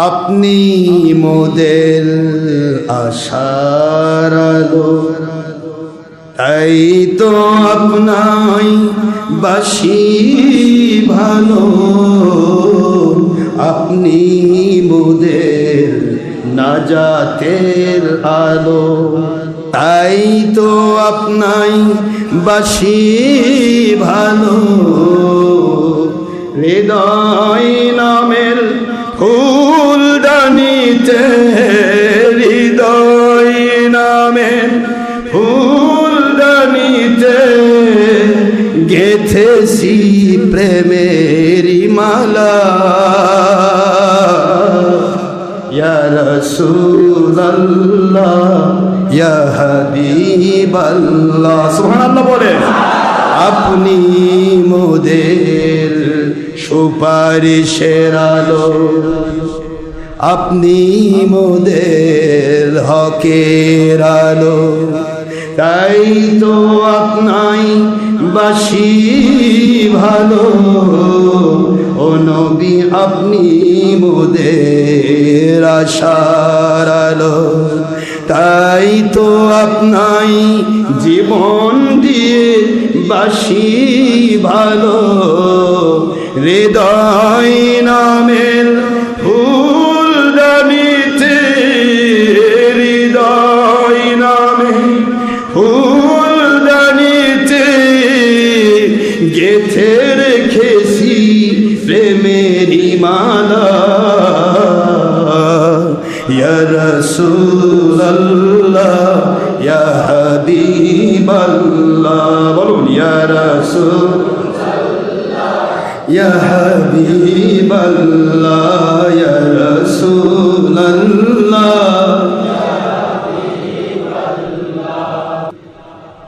আপনি মোদের আশার আলো, তাই তো আপনাই বাসি ভালো। আপনি মোদের নাজাতের আলো, তাই তো আপনাই বাসি ভালো। হৃদয় নামের ফুলদানিতে, হৃদয় নামের ফুলদানিতে গেথেছি প্রেমেরি মালা। ইয়া রাসূলুল্লাহ ইয়া হাবিবাল্লাহ, সুবহানাল্লাহ বলে। আপনি মোদের সুপারিশের আলো, আপনি মোদের হকের আলো, তাই তো আপনাই বাসি ভালো। ও নবী আপনি মোদের আশার আলো, তাই তো আপনাই জীবন দিয়ে বাসি ভালো। হৃদয় নামের ফুলদানিতে, হৃদয় নামের ফুলদানিতে গেথে রেখেছি প্রেমেরি মালা। ইয়া রাসূলুল্লাহ ইয়া হাবিবাল্লাহ, বলুন ইয়া রাসূলুল্লাহ ইয়া হাবিবাল্লাহ ইয়া রাসূলুল্লাহ